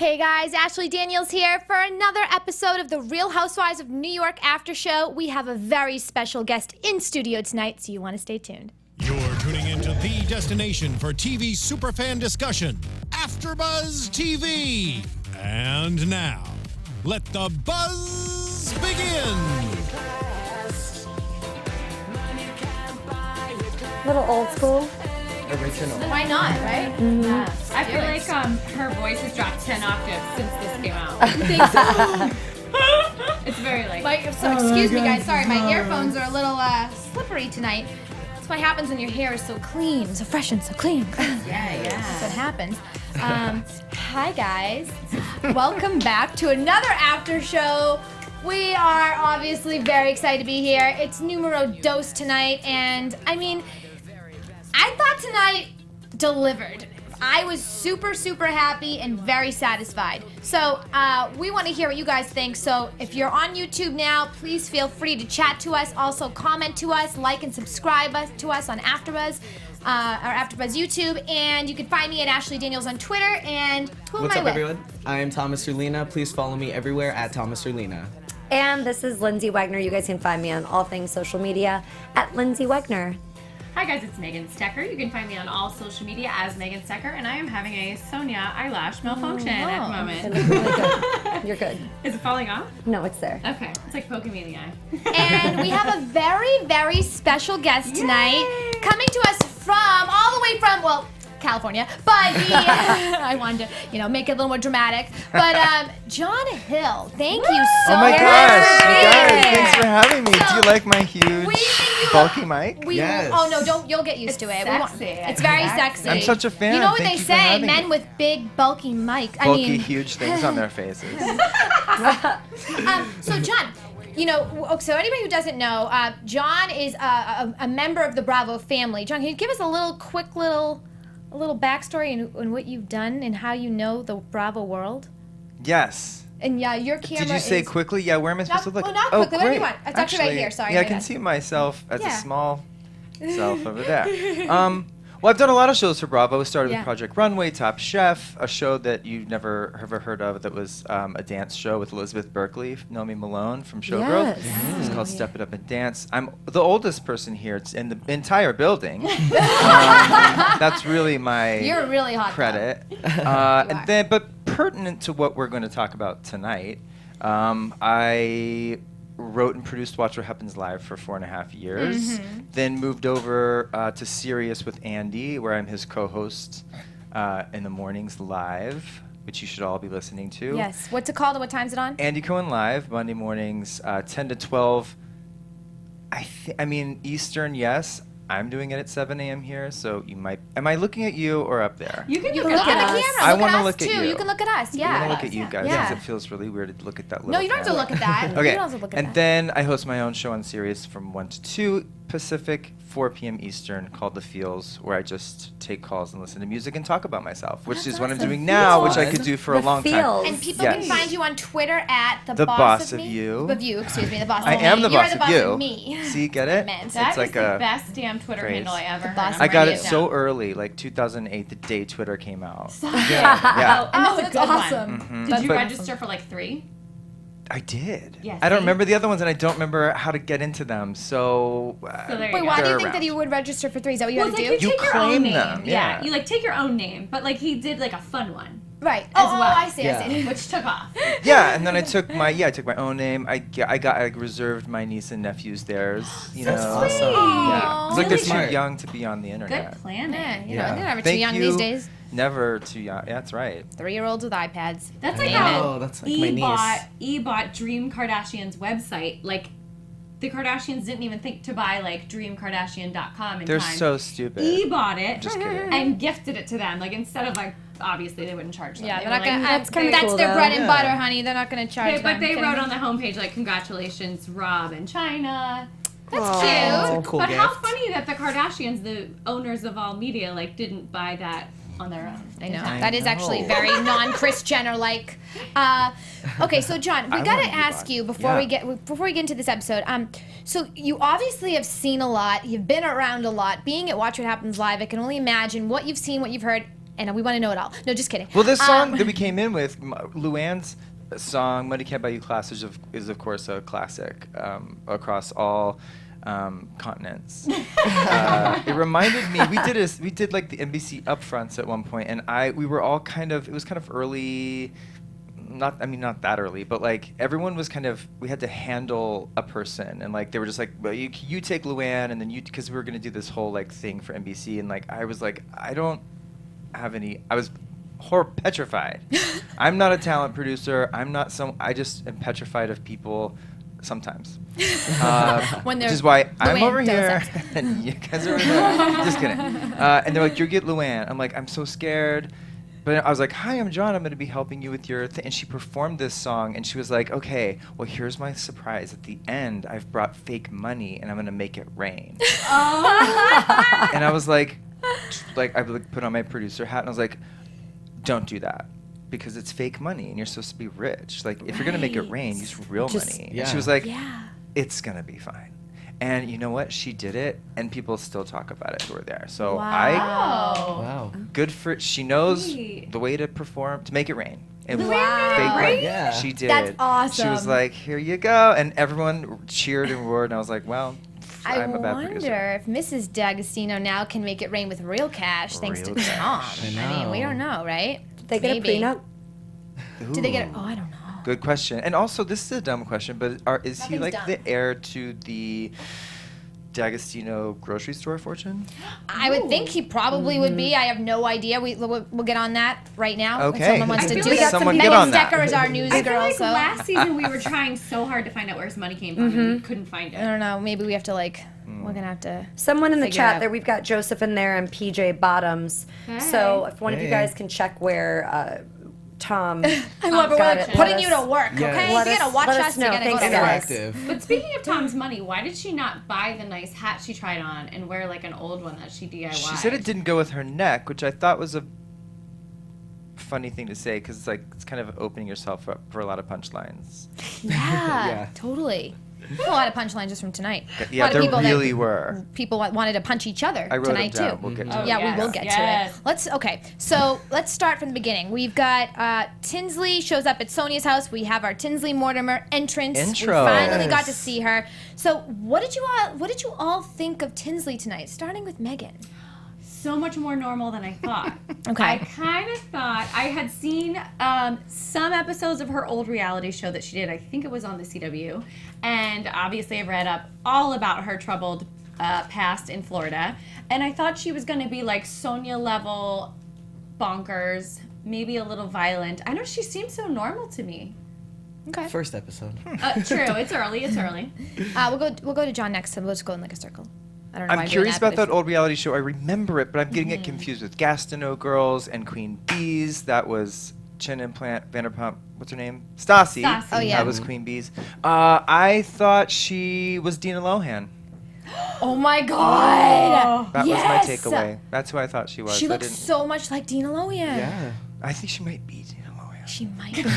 Hey guys, Ashley Daniels here for another episode of the Real Housewives of New York After Show. We have a very special guest in studio tonight, so you want to stay tuned. You're tuning into the destination for TV superfan discussion, AfterBuzz TV. And now, let the buzz begin. A little old school. Original. Why not, right? Mm-hmm. Yeah. I feel like her voice has dropped 10 octaves since this came out. You think so? It's very Excuse me guys, sorry, my earphones are a little slippery tonight. That's what happens when your hair is so clean, so fresh and so clean. Yeah. That's what happens. Hi guys, welcome back to another after show. We are obviously very excited to be here. It's numero dos tonight, and I mean, I thought tonight delivered. I was super, super happy and very satisfied. So we want to hear what you guys think. So if you're on YouTube now, please feel free to chat to us. Also comment to us, like and subscribe to us on AfterBuzz, our AfterBuzz YouTube. And you can find me at Ashley Daniels on Twitter. And who What's am I up, with? everyone? I am Thomas Orlina. Please follow me everywhere at Thomas Orlina. And this is Lyndsey Wegner. You guys can find me on all things social media at Lyndsey Wegner. Hi guys, it's Megan Stecher. You can find me on all social media as Megan Stecher, and I am having a Sonja eyelash malfunction at the moment. It looks really good. You're good. Is it falling off? No, it's there. Okay. It's like poking me in the eye. And we have a very, very special guest tonight, coming to us from, all the way from, well, California, but I wanted to, make it a little more dramatic. But John Hill, thank you so Oh my much gosh, for you being guys, here. thanks for having me. So, Do you like my huge, bulky mic? Yes. Oh no, you'll get used to it. Sexy. It's very sexy. I'm such a fan. You know what Thank they you for say, having men me. with big, bulky mic. Bulky, huge things on their faces. So John, so anybody who doesn't know, John is a member of the Bravo family. John, can you give us a quick little backstory on what you've done and how you know the Bravo world? Yes. And yeah, your camera Did you say is... quickly? Yeah, where am I supposed to look? Well, not quickly. Oh, Whatever you great. want. It's actually right here. Sorry. Yeah, I right can ahead. see myself as Yeah. a small self over there. Well, I've done a lot of shows for Bravo. It started Yeah. with Project Runway, Top Chef, a show that you've never ever heard of that was a dance show with Elizabeth Berkley, Naomi Malone from Showgirl. Yes. It's called Step It Up and Dance. I'm the oldest person here. It's in the entire building. That's really my You're really hot. credit. are. And then, but pertinent to what we're going to talk about tonight, I wrote and produced Watch What Happens Live for 4.5 years. Then moved over to Sirius with Andy, where I'm his co-host in the mornings live, which you should all be listening to. Yes. What's it called and what time's it on? Andy Cohen Live, Monday mornings, 10 to 12. I mean, Eastern, yes. I'm doing it at 7 a.m. here, so you might... Am I looking at you or up there? You can You look can look at at the us. camera. I Look wanna at us look at too. you. You can look at us. I Yeah. want to look at you guys Yeah. because it feels really weird to look at that little No, you don't have to camera. look at that. Okay, You don't have to look at and that. then I host my own show on Sirius from 1 to 2 Pacific, 4 p.m. Eastern, called The Feels, where I just take calls and listen to music and talk about myself, which is what I'm doing now, which I could do for a The long time. Feels. And people Yes. can find you on Twitter at The Boss of Me. You. Of you, excuse me, the boss I of me. am the You're boss the of boss you. of me. See, get it? meant. That It's like is the a best damn Twitter phrase. handle I ever heard. boss I'm I got writing it down. so early, like 2008, the day Twitter came out. Yeah. And Oh, that's a that's good awesome. one. But- Did you register for like 3? I did. Yeah, I don't see? remember the other ones, and I don't remember how to get into them. So, So there you Wait, go. why do you They're think that around. he would register for 3? Is that what you Well, had it's to like do? you You take your own claim name. them, yeah. You like take your own name, but like he did like a fun one, Right. as Oh, well. I see, Yeah. I see. which took off. yeah, and then I took my own name. I reserved my niece and nephew's theirs. You know, That's sweet. yeah. It's like Really they're smart. too young to be on the internet. Good planning. Yeah, you Yeah. know, they're never too Thank young you. these days. Never too young. Yeah, that's right. 3-year-olds with iPads. That's like Name how Oh, that's like my niece. E bought Dream Kardashian's website. Like the Kardashians didn't even think to buy like dreamkardashian.com in They're time. so stupid. E bought it Just kidding. and gifted it to them. Like instead of like obviously they wouldn't charge them. Yeah, They they're were not gonna. like, That's kinda that's cool, their though. bread and Yeah. butter, honey. They're not gonna charge But them. they Kidding wrote me? on the homepage like congratulations Rob and China. That's Aw. cute. That's a cool But how gift. funny that the Kardashians, the owners of all media, like didn't buy that on their own. I know. I That is actually know. very non-Kris Jenner-like. Okay, so John, we I gotta wanna be ask Bond. you before we Yeah. get into this episode. So you obviously have seen a lot. You've been around a lot. Being at Watch What Happens Live, I can only imagine what you've seen, what you've heard. and we want to know it all. No, just kidding. Well, this song that we came in with, LuAnn's song "Money Can't Buy You Class" is of course a classic across all continents. It reminded me, we did like the NBC upfronts at one point, and we were all it was kind of early. Not that early, but like everyone was we had to handle a person, and like they were just like, well, you take LuAnn, and then because we were gonna do this whole like thing for NBC, and like I was like, I don't have any. I was petrified. I'm not a talent producer. I just am petrified of people sometimes. When which is why I'm LuAnn over de here Lesseps. and you guys are over there. Just kidding. And they're like, you get LuAnn. I'm like, I'm so scared. But I was like, hi, I'm John. I'm going to be helping you with your thing. And she performed this song, and she was like, okay, well, here's my surprise. At the end, I've brought fake money, and I'm going to make it rain. And I was like, I put on my producer hat, and I was like, don't do that. Because it's fake money, and you're supposed to be rich. Like, if you're going to make it rain, use real money. Yeah. And she was like, it's going to be fine. And you know what? She did it, and people still talk about it who were there. So Wow. good for, she knows Sweet. the way to perform, to make it rain. And Wow. fake Right? money. Yeah. She did. That's She was awesome. like, here you go. And everyone cheered and roared, and I was like, well, I'm a bad wonder producer. if Mrs. D'Agostino now can make it rain with real cash thanks to Real Tom. cash. I mean, we don't know, right? Did they get Maybe. a prenup? Did they get it? Ooh. Oh, I don't know. Good question. And also, this is a dumb question, but is he Nothing's like dumb. the heir to the D'Agostino grocery store fortune? I would think he probably would be. I have no idea. We'll get on that right now. If Okay. someone wants I to feel do like that. someone get Megan on that. Stecher is our news I feel girl, like so last season we were trying so hard to find out where his money came from, and we couldn't find I it. don't know. Maybe we have to we're gonna have to. Someone in the Figure it out. chat there, we've got Joseph in there and PJ Bottoms. So if one of you Hey. guys can check where Tom I love it. got We're it. putting Let you us- to work, Yes. okay? Let If you're gonna us- watch let us us, you know. gotta go Thanks, to guys. work. Interactive. But speaking of Tom's money, why did she not buy the nice hat she tried on and wear like an old one that she DIY'd? She said it didn't go with her neck, which I thought was a funny thing to say because it's kind of opening yourself up for a lot of punchlines. Yeah, Yeah. totally. A lot of punchlines just from tonight. A Yeah, lot of there people really were. People wanted to punch each other I wrote tonight them down. too. We'll get to Oh, it. Yeah, yes, we will get yes. to it. So let's start from the beginning. We've got Tinsley shows up at Sonia's house. We have our Tinsley Mortimer entrance. Intro. We finally got to Yes. see her. So what did you all think of Tinsley tonight? Starting with Megan. So much more normal than I thought. Okay. I kind of thought I had seen some episodes of her old reality show that she did. I think it was on the CW. And obviously I've read up all about her troubled past in Florida. And I thought she was going to be like Sonja level bonkers, maybe a little violent. I know she seemed so normal to me. Okay. First episode. True, it's early. We'll go to John next. So we'll just go in like a circle. I don't know why I'm I'm curious doing about but that old reality show. I remember it, but I'm getting it confused with Gastineau Girls and Queen Bees. That was Chin Implant, Vanderpump. What's her name? Stassi. Stassi. Oh, yeah. That was Queen Bees. I thought she was Dina Lohan. Oh my God! That Yes! was my takeaway. That's who I thought she was. She I looks didn't- so much like Dina Lohan. Yeah. I think she might be Dina Lohan. She might be. You know?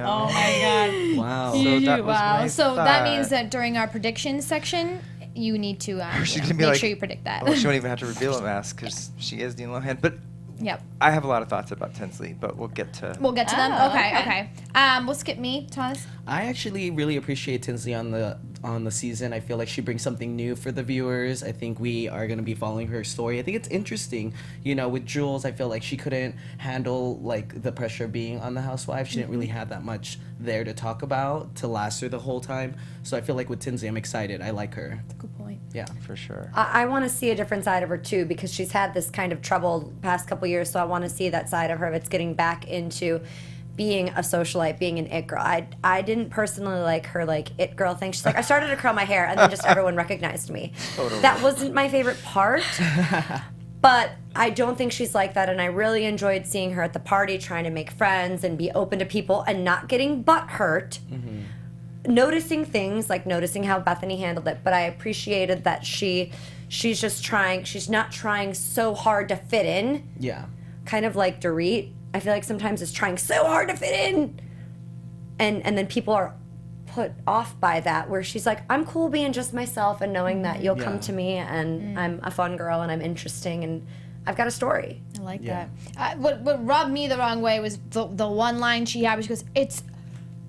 Oh my God. Wow. So that was Wow. my So that means thought. that during our prediction section, you need to She's gonna be make like, sure you predict that. Well, she won't even have to reveal it, ask because she is Dina Lohan. But Yep. I have a lot of thoughts about Tinsley, but we'll get to. We'll get to them. Oh, Okay. okay. We'll skip me, Thomas. I actually really appreciate Tinsley on the season. I feel like she brings something new for the viewers. I think we are going to be following her story. I think it's interesting. You know, with Jules, I feel like she couldn't handle like the pressure of being on the Housewives. She didn't really have that much there to talk about to last her the whole time. So I feel like with Tinsley, I'm excited. I like her. Good point. Yeah. For sure. I want to see a different side of her too because she's had this kind of trouble past couple years. So I want to see that side of her that's getting back into being a socialite, being an it girl. I didn't personally like her like it girl thing. She's like, I started to curl my hair and then just everyone recognized me. Totally. That wasn't my favorite part. But I don't think she's like that, and I really enjoyed seeing her at the party trying to make friends and be open to people and not getting butt hurt. Noticing things, like noticing how Bethenny handled it, but I appreciated that she's just trying, she's not trying so hard to fit in, Yeah. kind of like Dorit. I feel like sometimes it's trying so hard to fit in, and then people are put off by that, where she's like, I'm cool being just myself and knowing that you'll come Yeah. to me and I'm a fun girl and I'm interesting and I've got a story. I like Yeah. that. What rubbed me the wrong way was the one line she had, which goes, "It's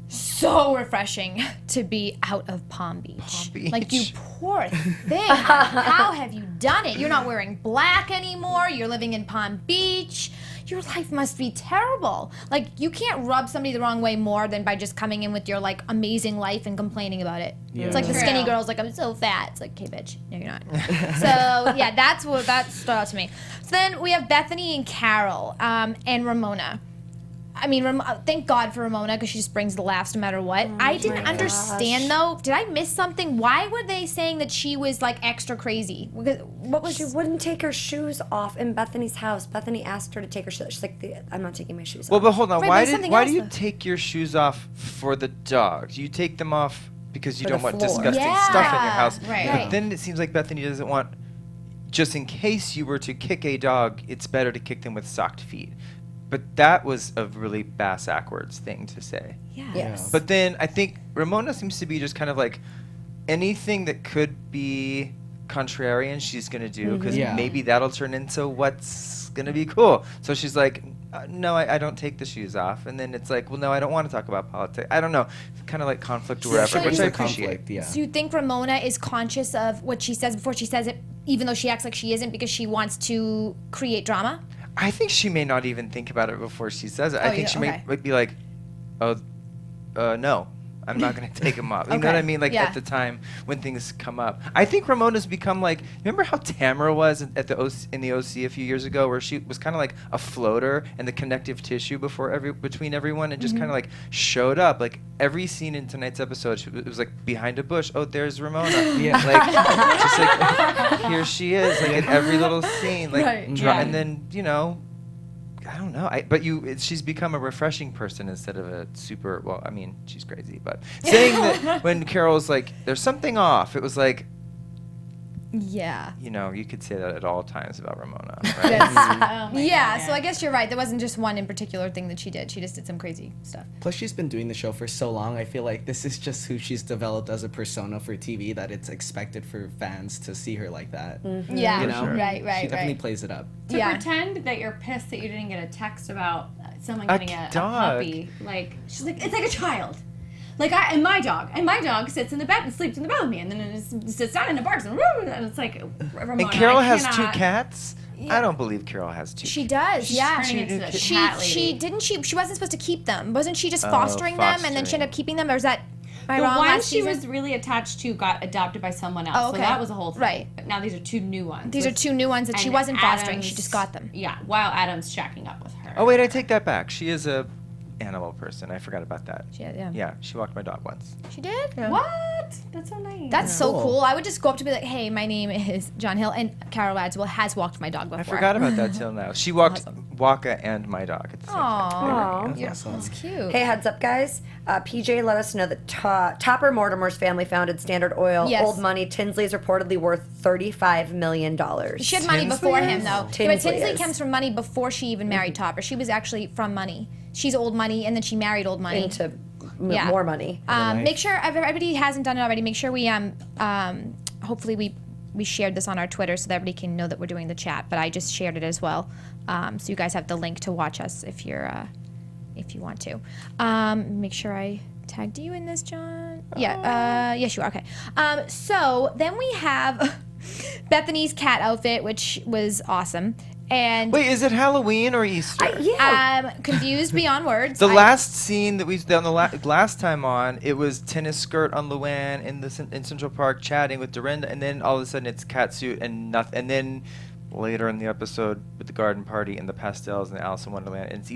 so refreshing to be out of Palm Beach." Like, you poor thing. How have you done it? You're not wearing black anymore. You're living in Palm Beach. Your life must be terrible. Like, you can't rub somebody the wrong way more than by just coming in with your, like, amazing life and complaining about it. Yeah. It's like the True. skinny girl's like, "I'm so fat." It's like, "Okay, bitch. No, you're not." So, yeah, that stood out to me. So then we have Bethenny and Carole and Ramona. I mean, thank God for Ramona, because she just brings the laughs no matter what. I didn't understand, though. Did I miss something? Why were they saying that she was, like, extra crazy? What was... She wouldn't take her shoes off in Bethenny's house. Bethenny asked her to take her shoes. She's like, I'm not taking my shoes Well, off. but hold on. Right, Why but something why else, do you though. take your shoes off for the dog? Do you take them off because you For don't the want floor. disgusting Yeah. stuff in your house? Right. But then it seems like Bethenny doesn't want, just in case you were to kick a dog, it's better to kick them with socked feet. But that was a really bass-ackwards thing to say. Yeah. Yes. But then I think Ramona seems to be just kind of like anything that could be contrarian, she's going to do, because Yeah. maybe that'll turn into what's going to be cool. So she's like, no, I don't take the shoes off. And then it's like, well, no, I don't want to talk about politics. I don't know. Kind of like conflict or whatever, so which is I there appreciate. conflict, yeah. So you think Ramona is conscious of what she says before she says it, even though she acts like she isn't, because she wants to create drama? I think she may not even think about it before she says it. I think yeah, she okay. might be like, oh, no, I'm not going to take them off. You know what I Okay, mean? Like yeah. at the time when things come up. I think Ramona's become like, remember how Tamara was at the in the OC a few years ago, where she was kind of like a floater and the connective tissue between everyone, and just kind of like showed up. Like every scene in tonight's episode, it was like behind a bush. Oh, there's Ramona. Yeah. Like just like here she is. Like in every little scene. Like Right. Yeah. and then I don't know. She's become a refreshing person instead of a super. Well, I mean, she's crazy, but saying that when Carol's like, "There's something off," it was like, Yeah. you could say that at all times about Ramona, right? Oh my Yeah, God, so I guess you're right. There wasn't just one in particular thing that she did. She just did some crazy stuff. Plus, she's been doing the show for so long. I feel like this is just who she's developed as a persona for TV, that it's expected for fans to see her like that. Yeah, You know? right, She definitely right. plays it up. To Yeah. pretend that you're pissed that you didn't get a text about someone A getting a dog. puppy. Like, she's like, it's like a child. Like, and my dog sits in the bed and sleeps in the bed with me, and then it sits down and it barks, and it's like, Ramona, And Carol I has two cannot- cats. I don't believe Carol has two. She does, She's yeah. turning into a She cat lady. she wasn't supposed to keep them. Wasn't she just Oh, fostering them and then she fostering. ended up keeping them, or is that am I The wrong one last she season? was really attached to got adopted by someone else, Oh, okay. so that was a whole thing. Right. But now these are two new ones. These are two new ones that she and wasn't fostering, she Adam's- just got them. Yeah, while Adam's shacking up with her. Oh wait, I take that back. She is a animal person. I forgot about that. Yeah. Yeah, she walked my dog once. She did? What? That's so nice. That's so Cool. cool. I would just go up to be like, "Hey, my name is John Hill," and Carole Radziwill has walked my dog before. I forgot about that till now. She walked Waka and my dog at the same time. Aw, That's awesome. that's cute. Hey, heads up, guys. PJ let us know that Topper Mortimer's family founded Standard Oil. Yes. Old money. Tinsley's reportedly worth $35 million. She had money Tinsley before is? him, though. Yeah, but Tinsley Tinsley is. comes from money before she even married Topper. She was actually from money. She's old money, and then she married old money. Into Yeah. more money. life. Make sure, if everybody hasn't done it already, make sure we hopefully we shared this on our Twitter so that everybody can know that we're doing the chat. But I just shared it as well, so you guys have the link to watch us if you want to. Make sure I tagged you in this, John. Yeah. Yes, you are. Okay. So then we have Bethenny's cat outfit, which was awesome. And Wait, is it Halloween or Easter? Yeah. I'm confused beyond words. The last scene that we done the last time on, it was tennis skirt on LuAnn in Central Park chatting with Dorinda, and then all of a sudden it's cat suit and nothing, and then later in the episode with the garden party and the pastels and Alice in Wonderland, and it's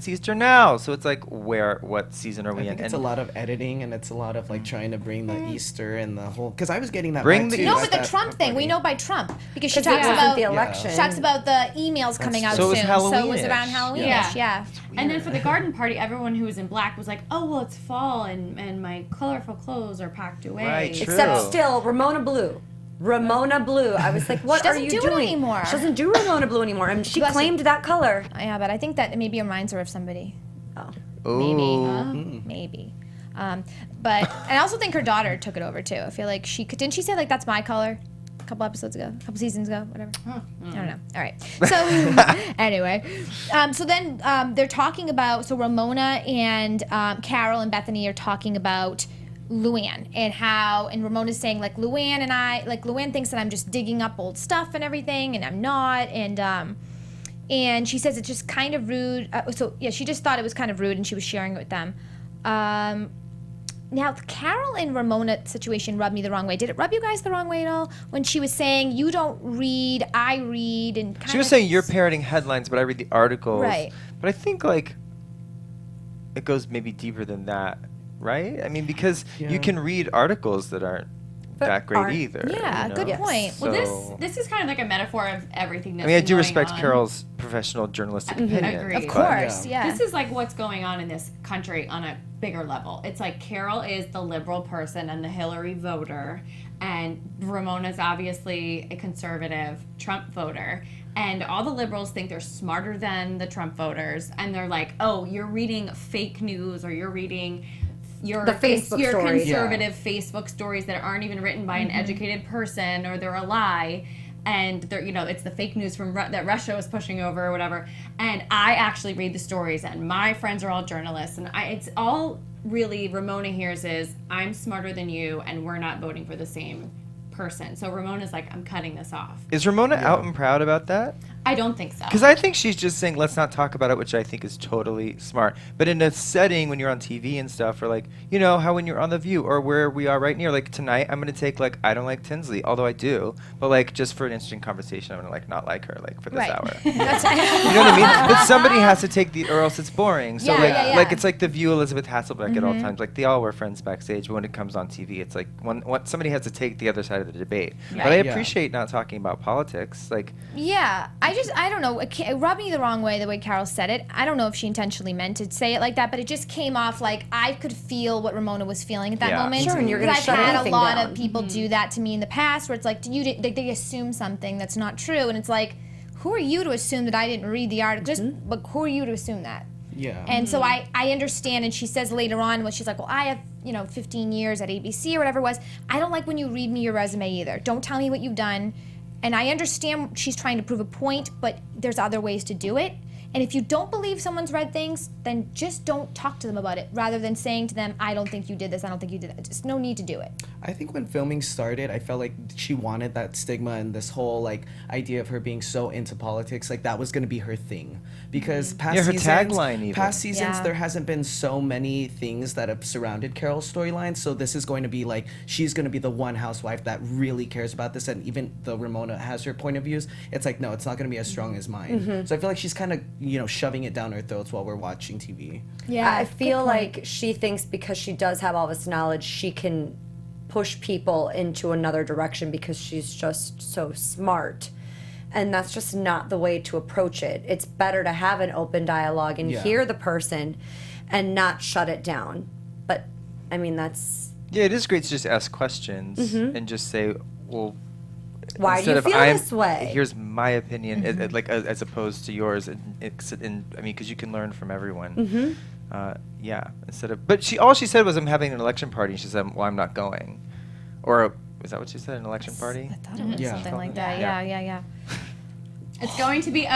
Easter now, so it's like what season are we I in? think it's a And lot of editing, and it's a lot of like trying to bring the Easter and the whole. Because I was getting that. Bring vibe the too No, at but the that Trump thing, we party. know by Trump because she Because talks it wasn't about the election. she talks about the emails coming out So it was soon. So it was Halloween-ish. around Halloween. Yeah. Yeah. And then for the garden party, everyone who was in black was like, "Oh, well, it's fall, and my colorful clothes are packed away." Right, true. Except still, Ramona Blue. Ramona Blue. I was like, what She are doesn't you do it doing? anymore. She doesn't do Ramona Blue anymore. I mean, she Bless claimed that color. Yeah, but I think that maybe it reminds her of somebody. Ooh. Maybe. But and I also think her daughter took it over too. I feel like didn't she say like that's my color? a couple episodes ago, a couple seasons ago, whatever. I don't know. All right. So anyway, so then they're talking about, so Ramona and Carole and Bethenny are talking about LuAnn and how, and Ramona's saying like LuAnn thinks that I'm just digging up old stuff and everything, and I'm not, and she says it's just kind of rude. She just thought it was kind of rude, and she was sharing it with them. Now, the Carole and Ramona situation rubbed me the wrong way. Did it rub you guys the wrong way at all? When she was saying, you don't read, I read, and kind of... She was saying, you're parroting headlines, but I read the articles. Right. But I think, like, it goes maybe deeper than that, right? I mean, because you can read articles that aren't that great either. Yeah, good point. So, Well, this is kind of like a metaphor of everything that's I mean, I do going respect on. Carole's professional journalistic opinion. Agreed. Of course, yeah. This is like what's going on in this country on a bigger level. It's like Carole is the liberal person and the Hillary voter, and Ramona's obviously a conservative Trump voter. And all the liberals think they're smarter than the Trump voters, and they're like, oh, you're reading fake news, or you're reading your conservative Facebook stories that aren't even written by an educated person, or they're a lie, and they're, it's the fake news from that Russia was pushing over or whatever. And I actually read the stories, and my friends are all journalists, and it's all really Ramona hears is, I'm smarter than you, and we're not voting for the same person. So Ramona's like, I'm cutting this off. Is Ramona out and proud about that? I don't think so. Because I think she's just saying, let's not talk about it, which I think is totally smart. But in a setting when you're on TV and stuff, or like, how when you're on The View, or where we are right near, like tonight, I'm going to take, like, I don't like Tinsley, although I do. But, like, just for an interesting conversation, I'm going to, like, not like her, like, for this hour. You know what I mean? But somebody has to take or else it's boring. So, like, it's like The View, Elizabeth Hasselbeck at all times. Like, they all were friends backstage, but when it comes on TV, it's like, somebody has to take the other side of the debate. Yeah. But I appreciate not talking about politics. Like, yeah, I don't know. It rubbed me the wrong way, the way Carole said it. I don't know if she intentionally meant to say it like that, but it just came off like I could feel what Ramona was feeling at that moment. Sure, and you're going to shut I've had a anything lot down. of people do that to me in the past, where it's like, they assume something that's not true, and it's like, who are you to assume that I didn't read the article? But who are you to assume that? Yeah. And so I understand, and she says later on when she's like, well, I have 15 years at ABC or whatever it was. I don't like when you read me your resume either. Don't tell me what you've done. And I understand she's trying to prove a point, but there's other ways to do it. And if you don't believe someone's read things, then just don't talk to them about it, rather than saying to them, I don't think you did this, I don't think you did that. Just no need to do it. I think when filming started, I felt like she wanted that stigma and this whole like idea of her being so into politics, like that was going to be her thing. Because past her seasons, tagline even. Past seasons, Yeah. there hasn't been so many things that have surrounded Carole's storyline. So this is going to be like, she's going to be the one housewife that really cares about this. And even though Ramona has her point of views, it's like, no, it's not going to be as strong as mine. So I feel like she's kind of, shoving it down our throats while we're watching TV. Yeah, I feel like she thinks because she does have all this knowledge, she can push people into another direction because she's just so smart. And that's just not the way to approach it. It's better to have an open dialogue and hear the person and not shut it down. But, I mean, that's... Yeah, it is great to just ask questions and just say, well... Why do you feel this way? Here's my opinion, as opposed to yours, and because you can learn from everyone. But all she said was, "I'm having an election party." And she said, "Well, I'm not going," or is that what she said? An election party? I thought it was something like that. Yeah. It's going to be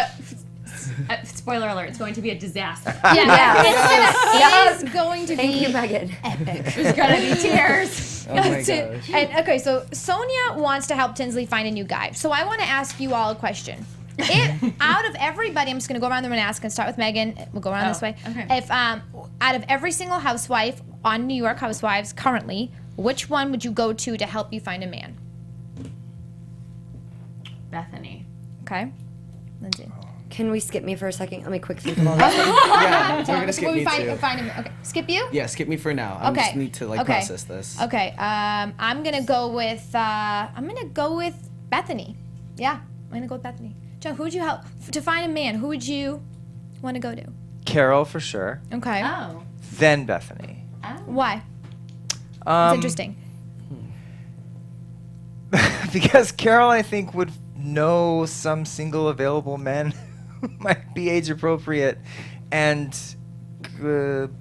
spoiler alert, it's going to be a disaster. It is going to Thank be you, Megan. epic. There's going to be tears. Oh my That's it. gosh. And okay, so Sonia wants to help Tinsley find a new guy. So I want to ask you all a question. Out of everybody, I'm just going to go around the room and ask, and start with Megan. We'll go around this way. Okay. If out of every single housewife on New York Housewives currently, which one would you go to help you find a man? Bethenny. Okay, Lyndsey. Can we skip me for a second? Let me quick think of all this. Yeah, we're gonna skip Will we me too. find him? Okay, skip you. Yeah, skip me for now. I just need to process this. Okay. I'm gonna go with Bethenny. Yeah, I'm gonna go with Bethenny. John, who would you help to find a man? Who would you want to go to? Carole for sure. Okay. Oh. Then Bethenny. Why? It's interesting. Because Carole, I think, would know some single available men who might be age appropriate and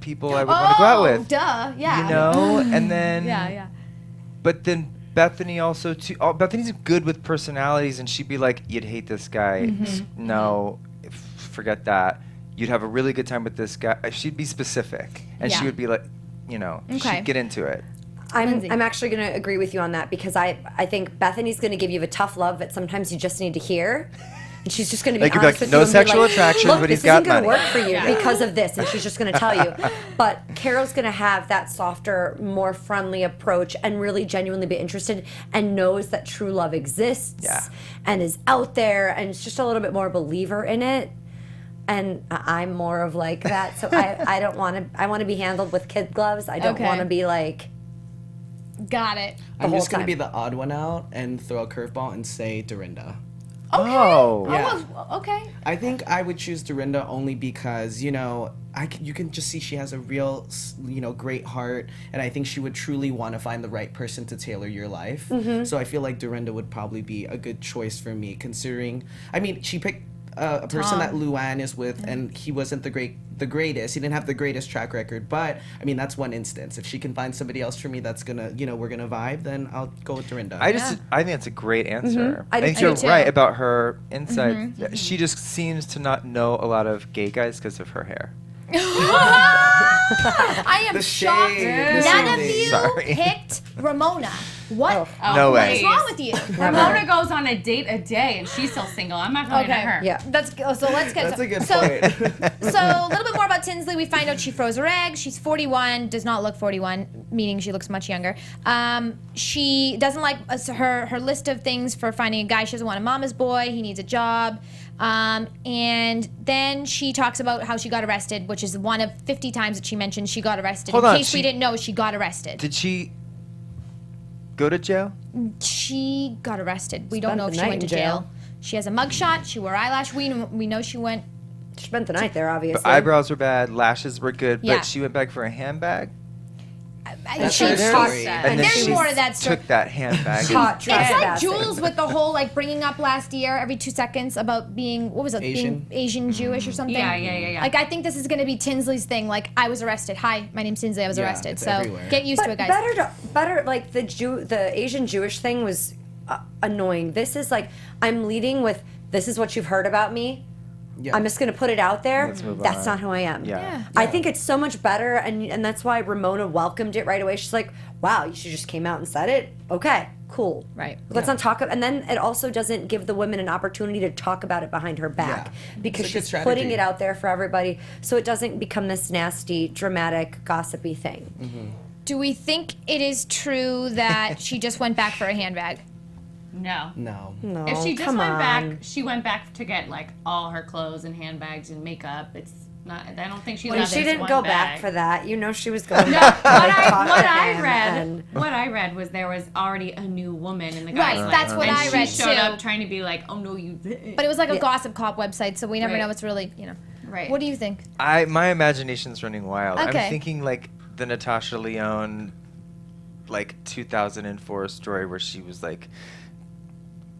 people I would want to go out with. Duh. Yeah. And then. Yeah. But then Bethenny also too. Oh, Bethany's good with personalities, and she'd be like, "You'd hate this guy. No, forget that. You'd have a really good time with this guy." She'd be specific, and she would be like, she'd get into it. I'm actually going to agree with you on that because I think Bethany's going to give you the tough love that sometimes you just need to hear. And she's just going to be honest with you. No sexual attraction, but he's got money. Look, this isn't going to work for you because of this, and she's just going to tell you. But Carole's going to have that softer, more friendly approach and really genuinely be interested and knows that true love exists and is out there and is just a little bit more believer in it. And I'm more of like that, so I don't want to. I want to be handled with kid gloves. I don't want to be like. Got it. I'm just going to be the odd one out and throw a curveball and say Dorinda. Okay. Oh. Yeah. Oh, okay. I think I would choose Dorinda only because, you can just see she has a real, great heart. And I think she would truly want to find the right person to tailor your life. So I feel like Dorinda would probably be a good choice for me considering, she picked a person that LuAnn is with and he wasn't the greatest. He didn't have the greatest track record. But, that's one instance. If she can find somebody else for me that's going to, we're going to vibe, then I'll go with Dorinda. I think that's a great answer. I think do you're too. right about her insight. She just seems to not know a lot of gay guys because of her hair. I am shocked. shade. None of Sorry. you picked Ramona. What? No What way. is wrong with you? Ramona goes on a date a day and she's still single. I'm not going to her. Yeah. So let's get That's a good so, point. So a little bit more about Tinsley. We find out she froze her egg. She's 41, does not look 41, meaning she looks much younger. She doesn't like her list of things for finding a guy. She doesn't want a mama's boy. He needs a job. And then she talks about how she got arrested, which is one of 50 times that she mentioned she got arrested. Hold in on, case we didn't know, she got arrested. Did she go to jail? She got arrested. We don't Spent know the if she night went to in jail. jail. She has a mugshot. She wore eyelash. We know she went. She spent the night there, obviously. The eyebrows were bad, lashes were good, Yeah. but she went back for a handbag? That's She her talks- story. And then There's she more to that story. took that handbag. Hot It's trash like basket. Jules with the whole bringing up last year every 2 seconds about being Asian. being Asian Jewish or something. Yeah. Like I think this is gonna be Tinsley's thing. Like I was arrested. Hi, my name's Tinsley. I was Yeah, arrested. it's So everywhere. get used to it, But guys. better like the Asian Jewish thing was annoying. This is like I'm leading with this is what you've heard about me. Yeah. I'm just gonna put it out there. Let's move That's on. not who I am. Yeah. I think it's so much better, and that's why Ramona welcomed it right away. She's like, "Wow, she just came out and said it. Okay, cool. Right. Let's not talk." And then it also doesn't give the women an opportunity to talk about it behind her back because It's a good she's putting strategy. it out there for everybody, so it doesn't become this nasty, dramatic, gossipy thing. Do we think it is true that she just went back for a handbag? No. No. No, If she just come went on. back, she went back to get all her clothes and handbags and makeup. It's not. I don't think she's. Well, left she this didn't one go bag. back for that. You know, she was going No, back. what I read was there was already a new woman in the guy's Right, life. that's what and I read she showed too. up trying to be like, oh no, you didn't. But it was like a gossip cop website, so we never Right. know what's really, Right. What do you think? My imagination's running wild. Okay. I'm thinking like the Natasha Lyonne 2004 story where she was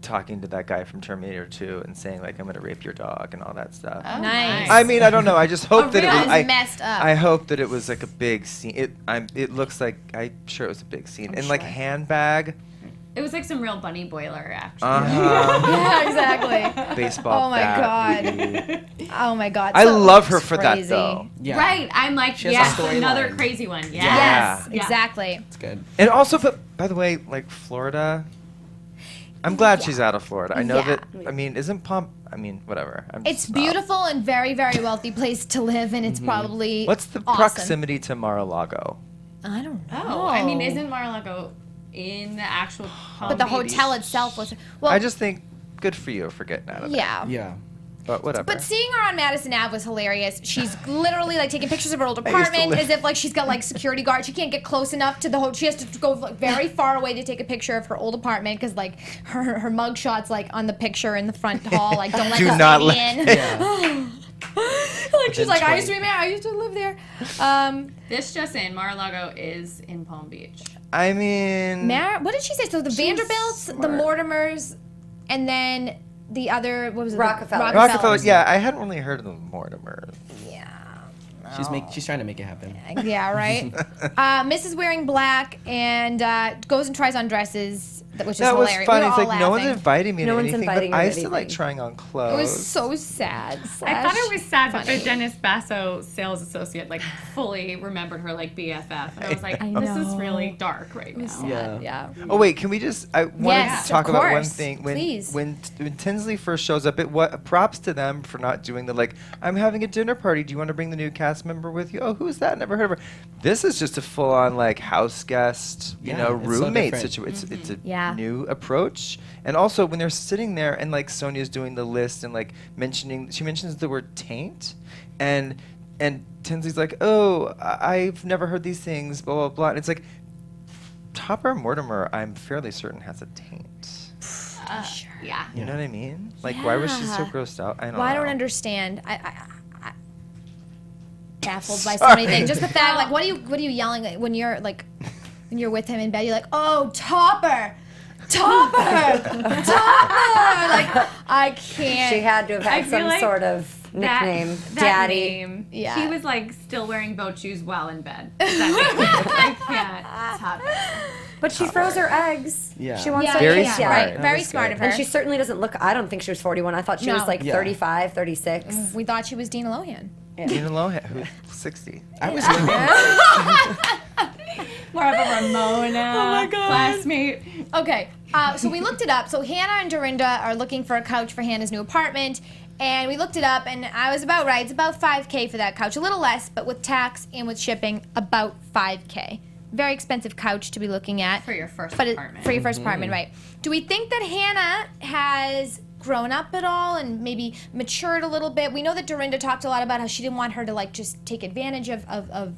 talking to that guy from Terminator 2 and saying I'm gonna rape your dog and all that stuff. Oh, Nice. I mean, I don't know. I just hope that it That was is messed up. I hope that it was a big scene. It looks like I'm sure it was a big scene. And handbag, It was like some real bunny boiler action. Yeah, exactly. baseball Oh my bat, God. maybe. Oh my God. I So love her it's for that crazy. though. Yeah. Right. I'm like, She has a yes, storyline. another crazy one. Yeah. Yes, Yeah. exactly. It's good. And also, but by the way, Florida. I'm glad she's out of Florida. I know Yeah. that. Isn't whatever. It's beautiful and very, very wealthy place to live, and it's probably What's the awesome. proximity to Mar-a-Lago? I don't know. Oh, I mean, isn't Mar-a-Lago in the actual Palm But the Beach? hotel itself was well. I just think good for you for getting out of there. yeah. Yeah. But whatever. But seeing her on Madison Ave was hilarious. She's literally taking pictures of her old used to apartment live- as if she's got security guards. She can't get close enough to the hotel. She has to go very far away to take a picture of her old apartment because her mug shot's on the picture in the front hall. Don't let Do this not lady let- in. Yeah. She's like, I used to be married. I used to live there. This just in, Mar-a-Lago is in Palm Beach. I mean, What did she say? So the Vanderbilts, the smart. Mortimers, and then the other, what was it? Rockefeller. Rockefeller. Yeah, I hadn't really heard of the Mortimer. Yeah. She's trying to make it happen. Yeah, right. Mrs. wearing black and goes and tries on dresses, which is That was hilarious. funny. We were It's all like no one's laughing. inviting me No to one's anything, inviting but her I to still like anything. trying on It clothes. was so sad. I thought it was sad that funny. the Dennis Basso sales associate like fully remembered her like BFF. And I was like, I this is know. really dark right now. Yeah. Oh wait, can we just? I wanted Yes, to talk of about one course. thing. Please. When Tinsley first shows up, props to them for not doing the like. I'm having a dinner party. Do you want to bring the new cast member with you? Oh, who's that? Never heard of her. This is just a full-on like house guest, Yeah, it's so roommate different. situation. It's a Yeah. new approach. And also when they're sitting there and like Sonja's doing the list and like she mentions the word taint, and Tinsley's like, oh, I've never heard these things, blah blah blah. And it's like, Topper Mortimer, I'm fairly certain has a taint. Yeah. You know what I mean? Like, why was she so Yeah. grossed out? I don't know. Well, I don't understand. I baffled by so many things. Just the fact, like, what are you yelling at when you're like, when you're with him in bed? You're like, oh, Topper, Topper. Like, I can't. She had to have I had feel some like sort of nickname. That Daddy. name, Yeah. He was like still wearing boat shoes while in bed. I can't top it. But she froze her eggs. Yeah. She wants Yeah, to Very kiss smart. ya. Right, That very was smart good. of her. And she certainly doesn't look, I don't think she was 41. I thought she was No. like Yeah. 35, 36. We thought she was Dina Lohan. Dina Lohan, who's 60. I was More of a Ramona classmate. Okay, so we looked it up. So Hannah and Dorinda are looking for a couch for Hannah's new apartment. And we looked it up, and I was about right. It's about $5K for that couch. A little less, but with tax and with shipping, about $5K. Very expensive couch to be looking at. For your first But apartment. for your first apartment, right. Do we think that Hannah has grown up at all and maybe matured a little bit? We know that Dorinda talked a lot about how she didn't want her to like just take advantage of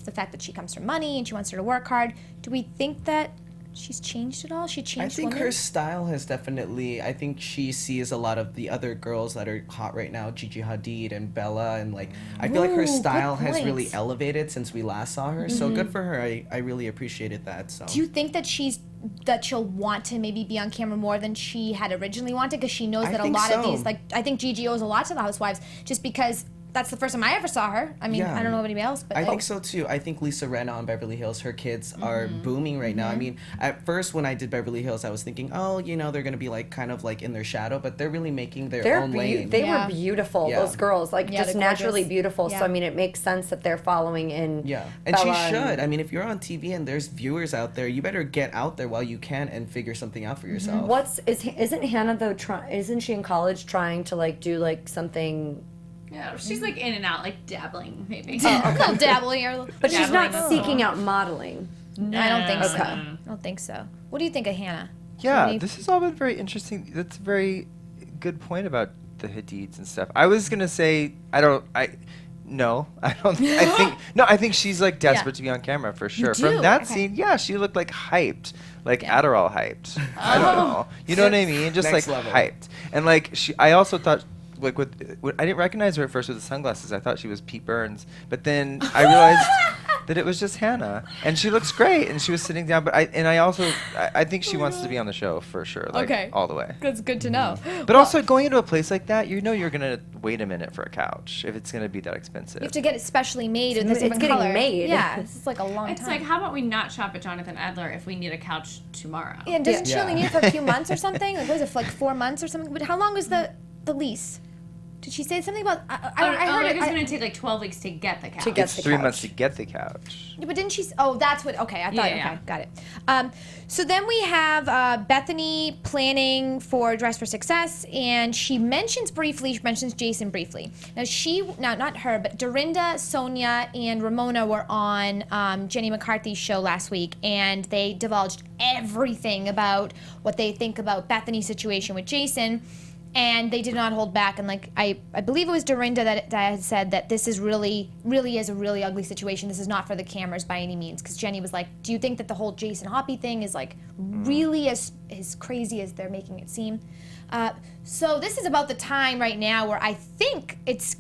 the fact that she comes from money and she wants her to work hard. Do we think that she's changed at all? She I changed think women? her style has definitely. I think she sees a lot of the other girls that are hot right now, Gigi Hadid and Bella, and like I feel like her Ooh, good style has really point. elevated since we last saw her. So good for her. I really appreciated that. So Do you think that she'll want to maybe be on camera more than she had originally wanted, because she knows I that a think lot of so. these, like, I think Gigi owes a lot to the Housewives just because that's the first time I ever saw her. I mean, Yeah. I don't know anybody else, but I think so too. I think Lisa Rinna on Beverly Hills, her kids are booming right now. I mean, at first when I did Beverly Hills, I was thinking, oh, they're gonna be like kind of like in their shadow, but they're really making their own lane. They Yeah. were beautiful, Yeah. those girls. Like, Yeah, just they're naturally gorgeous. beautiful. Yeah. So, I mean, it makes sense that they're following in Yeah, and she Bella should. I mean, if you're on TV and there's viewers out there, you better get out there while you can and figure something out for yourself. Isn't Hannah, though, isn't she in college trying to, like, do, like, something... Yeah, she's like in and out, like dabbling maybe. a little dabbling or But she's not Dabbling. seeking out modeling. I don't think so. Okay. I don't think so. What do you think of Hannah? Yeah, Any- this has all been very interesting. That's a very good point about the Hadids and stuff. I was gonna say I think she's like desperate to be on camera for sure. do? From that Okay. scene, yeah, she looked like hyped, like Yeah. Adderall hyped. I don't know, you know what I mean? Just Next like level. hyped, and like I also thought. Like I didn't recognize her at first with the sunglasses. I thought she was Pete Burns, but then I realized that it was just Hannah, and she looks great. And she was sitting down, but I think she wants to be on the show for sure, like Okay. all the way. That's good to know. But also going into a place like that, you're gonna wait a minute for a couch if it's gonna be that expensive. You have to get it specially made with this It's different getting color. made. Yeah, this is like a long It's time. like, how about we not shop at Jonathan Adler if we need a couch tomorrow? Yeah, doesn't she Yeah. only need it for a few months or something? Like, what is it, for like 4 months or something? But how long was the lease? Did she say something about? I heard it it. was going to take like 12 weeks to get the couch. To get It's the 3 couch. months to get the couch. Yeah, but didn't she? Oh, that's what. Okay, I thought. Yeah, yeah. Okay, got it. So then we have Bethenny planning for Dress for Success, and she mentions Jason briefly. Now not her, but Dorinda, Sonja, and Ramona were on Jenny McCarthy's show last week, and they divulged everything about what they think about Bethenny's situation with Jason. And they did not hold back, and like I believe it was Dorinda that had said that this is really is a really ugly situation. This is not for the cameras by any means. Because Jenny was like, "Do you think that the whole Jason Hoppy thing is like really as crazy as they're making it seem?" So this is about the time right now where I think it's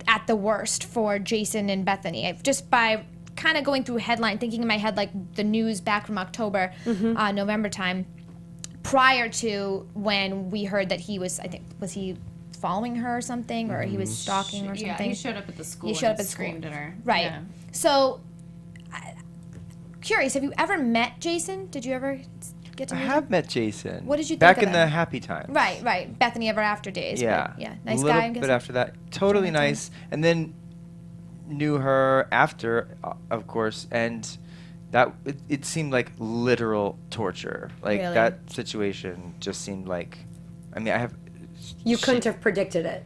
at the worst for Jason and Bethenny. Just by kind of going through headline, thinking in my head like the news back from October, November time. Prior to when we heard that he was, I think, was he following her or something, or he was stalking or something. Yeah, he showed up at the school. He showed up and at school. screamed at her. Right. Yeah. So, curious, have you ever met Jason? Did you ever get to I meet him? have met Jason. What did you think back of in the him? happy times? Right. Bethany Ever After days. Yeah. But, yeah. Nice a guy. little I'm bit guessing. after that. Totally nice. And then knew her after, of course, and that it seemed like literal torture. Like Really? that situation just seemed like, I mean, You couldn't have predicted it.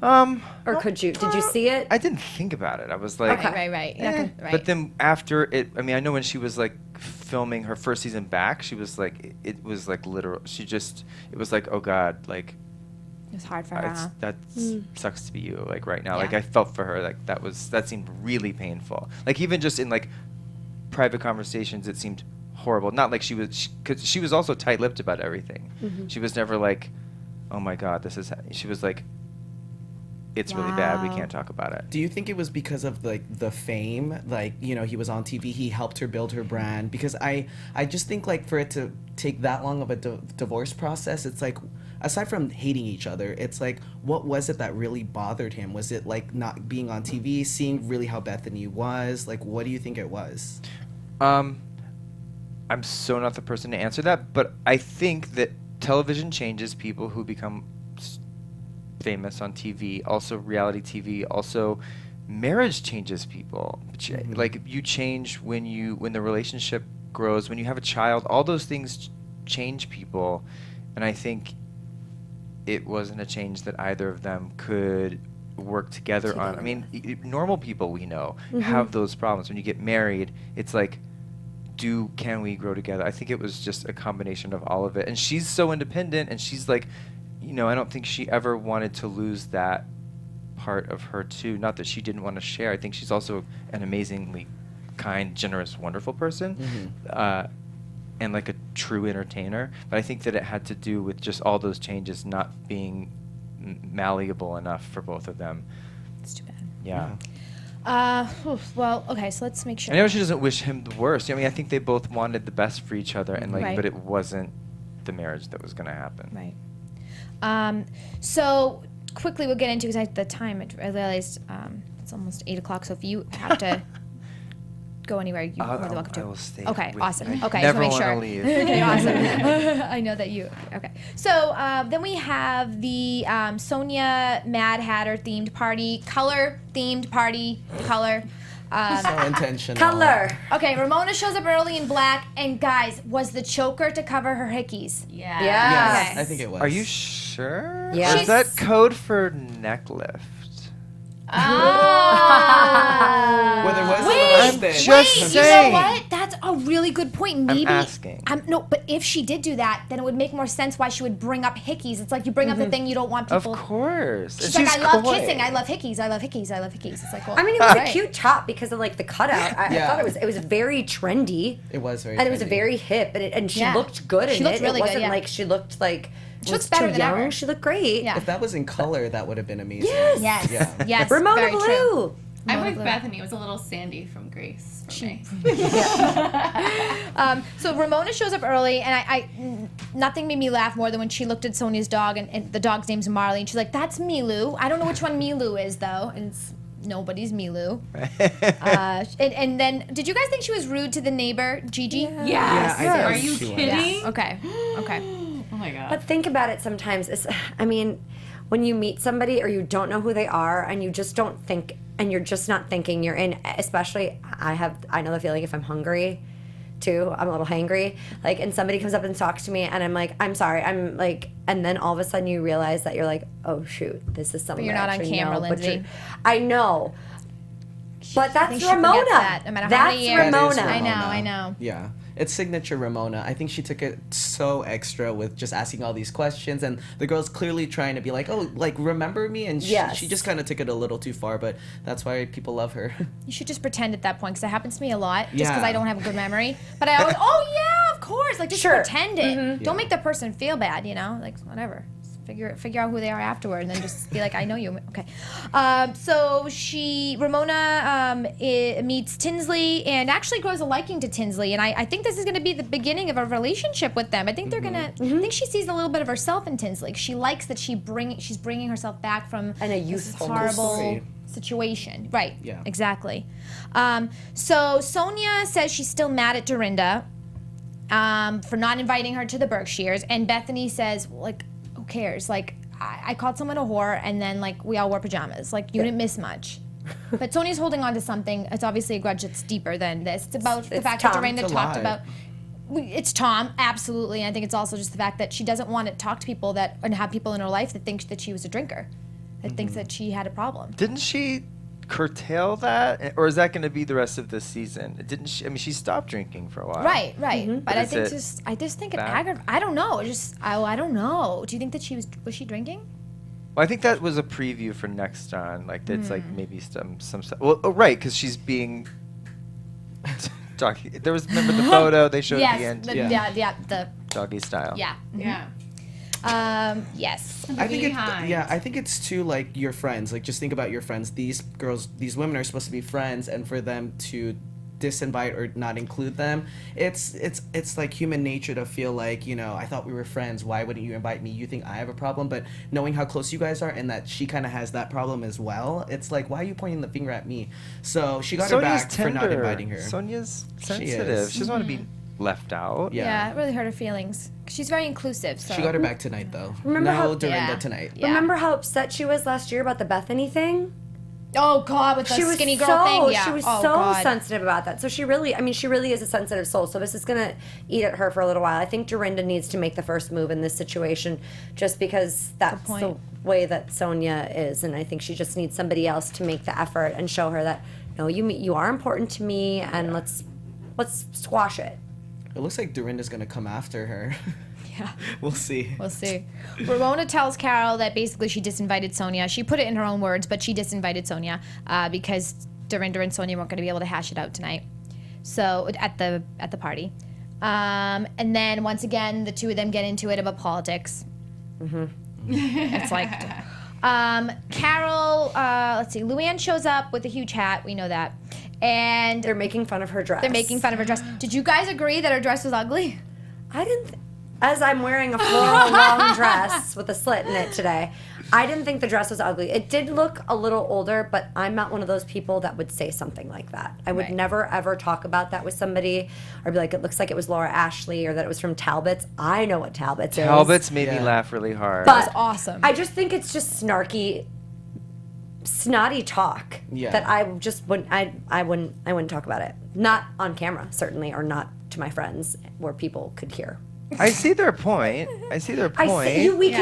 Or could you? Did you see it? I didn't think about it. I was like, Right. Right. But then after it, I mean, I know when she was like filming her first season back, she was like, it was like literal. It was like, oh God, like, It was hard for her, huh? that sucks to be you, like right now. Yeah. Like I felt for her, like that seemed really painful. Like even just in like private conversations, it seemed horrible. Not like because she was also tight-lipped about everything. She was never like, oh my God, she was like, it's really bad. We Wow. can't talk about it. Do you think it was because of like the fame? Like, you know, he was on TV, he helped her build her brand. Because I just think like for it to take that long of a divorce process, it's like, aside from hating each other, it's like, what was it that really bothered him? Was it like not being on TV, seeing really how Bethenny was? Like, what do you think it was? I'm so not the person to answer that, but I think that television changes people who become famous on TV. Also, reality TV. Also, marriage changes people. Like you change when the relationship grows, when you have a child. All those things change people, and I think it wasn't a change that either of them could work together on. I mean, normal people we know have those problems. When you get married, it's like, can we grow together? I think it was just a combination of all of it. And she's so independent, and she's like, you know, I don't think she ever wanted to lose that part of her too. Not that she didn't want to share. I think she's also an amazingly kind, generous, wonderful person, and like a true entertainer. But I think that it had to do with just all those changes not being malleable enough for both of them. It's too bad. Yeah. Well, okay, so let's make sure. I know she doesn't wish him the worst. I mean, I think they both wanted the best for each other, and like, Right. but it wasn't the marriage that was going to happen. Right. So quickly we'll get into, because the time, I realized it's almost 8 o'clock, so if you have to go anywhere, you're more than welcome to. I will stay. Okay, with awesome. you. I Okay, never so make want sure. to leave. Okay, awesome. I know that you. Okay, so then we have the Sonja Mad Hatter themed party, color themed party, color. So intentional. Color. Okay, Ramona shows up early in black, and guys, was the choker to cover her hickeys? Yeah. Yes. Okay. I think it was. Are you sure? Yes. Or is that code for neck lift? Well, there was a Wait, little stitch. just Wait, you know saying. what? That's a really good point. Maybe asking. No, but if she did do that, then it would make more sense why she would bring up hickeys. It's like you bring up the thing you don't want Of people. course. She's like, I love kissing. I love hickeys. I love hickeys. I love hickeys. It's like, well, I mean, it was right. a cute top because of like the cutout. I Yeah. thought it was very trendy. It was very And it was trendy. very hip, and she Yeah. looked good in She looked it. really It good, wasn't yeah. like she looked like She was looks better too than young. ever. She looked great. Yeah. If that was in color, that would have been amazing. Yes. Yes. Yeah. Yes. Ramona very Blue. True. I'm Ramona with Blue. Bethany. It was a little Sandy from Grace for me. So Ramona shows up early, and I nothing made me laugh more than when she looked at Sonja's dog, and the dog's name's Marley, and she's like, "That's Milu. I don't know which one Milu is though," and it's nobody's Milu. And then, did you guys think she was rude to the neighbor, Gigi? Yes. Yeah, I did. Are you She was. kidding? Okay. Okay. Oh my god. But think about it sometimes. I mean, when you meet somebody or you don't know who they are and you just don't think, and you're just not thinking, you're in, especially, I know the feeling if I'm hungry too, I'm a little hangry, like, and somebody comes up and talks to me and I'm like, I'm sorry, I'm like, and then all of a sudden you realize that you're like, oh shoot, this is something But you're that I not on actually camera, know, but Lyndsey. you're- I know. But I that's think she forgets Ramona. that, no matter how That's many years. Ramona. That is I know, Ramona. I know. Yeah. It's signature Ramona. I think she took it so extra with just asking all these questions, and the girl's clearly trying to be like, oh, like, remember me? And Yes. she just kind of took it a little too far, but that's why people love her. You should just pretend at that point, because it happens to me a lot, just because Yeah. I don't have a good memory. But I always, oh yeah, of course, like just Sure. pretend it. Yeah. Don't make the person feel bad, you know, like whatever. Just figure out who they are afterward, and then just be like, I know you. Okay. So Ramona meets Tinsley and actually grows a liking to Tinsley, and I think this is going to be the beginning of a relationship with them. I think they're gonna. I think she sees a little bit of herself in Tinsley. She likes that she's bringing herself back from And a this youthful horrible story. situation. Right. Yeah. Exactly. So Sonja says she's still mad at Dorinda for not inviting her to the Berkshires, and Bethenny says, well, like, who cares? Like, I called someone a whore, and then like we all wore pajamas. Like, you didn't miss much. But Sonja's holding on to something. It's obviously a grudge that's deeper than this. It's about the fact that Tom. Dorinda It's a talked lie. about. It's Tom, absolutely. And I think it's also just the fact that she doesn't want to talk to people and have people in her life that think that she was a drinker, that thinks that she had a problem. Didn't she curtail that, or is that going to be the rest of this season? Didn't she? I mean, she stopped drinking for a while. Right. But I Is think it I just think it back? I don't know. I don't know. Do you think that was she drinking? Well, I think that was a preview for next on. Like, that's like maybe some stuff. Well, oh, right, because she's being. Doggy. There was, remember the photo they showed at the end? The Doggy style. yeah. Yeah. Yes. I think Behind. I think it's too like your friends. Like, just think about your friends. These women are supposed to be friends, and for them to disinvite or not include them, it's like human nature to feel like, you know, I thought we were friends. Why wouldn't you invite me? You think I have a problem? But knowing how close you guys are and that she kind of has that problem as well, it's like, why are you pointing the finger at me? So she got her Sonja's back for not tender. inviting her. Sonja's sensitive. is. She doesn't want to be left out. Yeah, it really hurt her feelings. She's very inclusive. So She got her back tonight, though. Remember no how- Dorinda Yeah. tonight. Yeah. Remember how upset she was last year about the Bethenny thing? Oh God, with the She was skinny girl so, thing. Yeah. She was oh, so God. sensitive about that. So she really is a sensitive soul. So this is gonna eat at her for a little while. I think Dorinda needs to make the first move in this situation, just because that's the point. way that Sonja is, and I think she just needs somebody else to make the effort and show her that, no, you are important to me, and let's squash it. It looks like Dorinda's gonna come after her. Yeah. We'll see. We'll see. Ramona tells Carole that basically she disinvited Sonja. She put it in her own words, but she disinvited Sonja because Dorinda and Sonja weren't going to be able to hash it out tonight. So at the party, and then once again the two of them get into it about politics. It's like, Carole. Let's see. LuAnn shows up with a huge hat. We know that, and They're making fun of her dress. they're making fun of her dress. Did you guys agree that her dress was ugly? I didn't. As I'm wearing a floral long dress with a slit in it today, I didn't think the dress was ugly. It did look a little older, but I'm not one of those people that would say something like that. I would Right. never ever talk about that with somebody, or be like, it looks like it was Laura Ashley, or that it was from Talbot's. I know what Talbot's is. Talbot's made me Yeah. laugh really hard. But It's awesome. I just think it's just snarky, snotty talk Yeah. that I just wouldn't. I wouldn't talk about it. Not on camera, certainly, or not to my friends where people could hear. I see their point. We can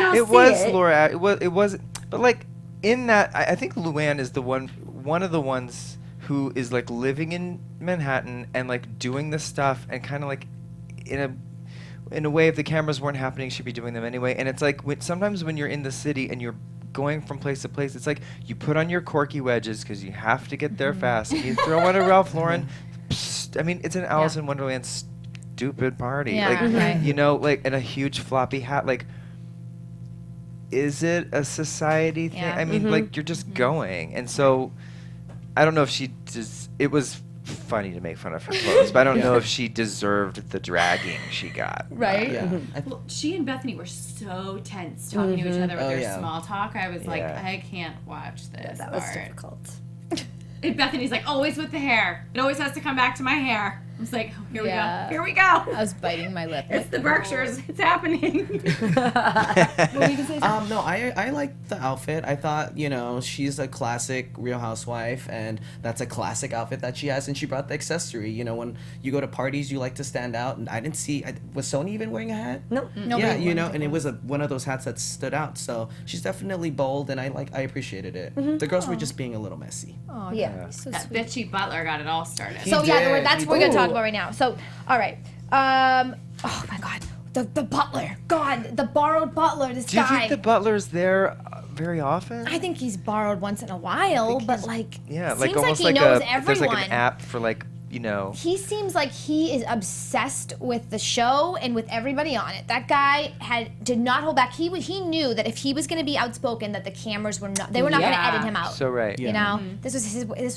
all It see was it. Laura. It was, but like in that, I think LuAnn is one of the ones who is like living in Manhattan and like doing this stuff and kind of like in a way, if the cameras weren't happening, she'd be doing them anyway. And it's like sometimes when you're in the city and you're going from place to place, it's like you put on your corky wedges because you have to get there fast. You throw on a Ralph Lauren. Psst, I mean, it's an Alice in Wonderland stupid party. Yeah, like right. you know, like in a huge floppy hat. Like, is it a society thing? Yeah. I mean, like you're just going, and so I don't know if she does. It was funny to make fun of her clothes, but I don't know if she deserved the dragging she got. Right? Yeah. Well, she and Bethenny were so tense talking to each other with Oh, their yeah. small talk. I was like, Yeah. I can't watch this. That was part. difficult. And Bethany's like, always with the hair. It always has to come back to my hair. I was like, here we Yeah. go. Here we go. I was biting my lip. It's the Berkshires. It's happening. No, I like the outfit. I thought, you know, she's a classic Real Housewife, and that's a classic outfit that she has, and she brought the accessory. You know, when you go to parties, you like to stand out, and I didn't see, was Sony even wearing a hat? Nope. Yeah, you know, and it was one of those hats that stood out, so she's definitely bold, and I appreciated it. The girls were just being a little messy. Oh, Yeah. he's so That sweet. bitchy Butler got it all started. So yeah, did. that's He what we're gonna did. talk about right now. So all right, oh my God, the butler, God, the borrowed butler. This Do you guy. think the butler's there very often? I think he's borrowed once in a while, but like, Yeah, it like seems almost like he like knows if there's everyone. like an app for like He seems like he is obsessed with the show and with everybody on it. That guy did not hold back. He knew that if he was going to be outspoken, that the cameras were not going to edit him out. So right. You know, this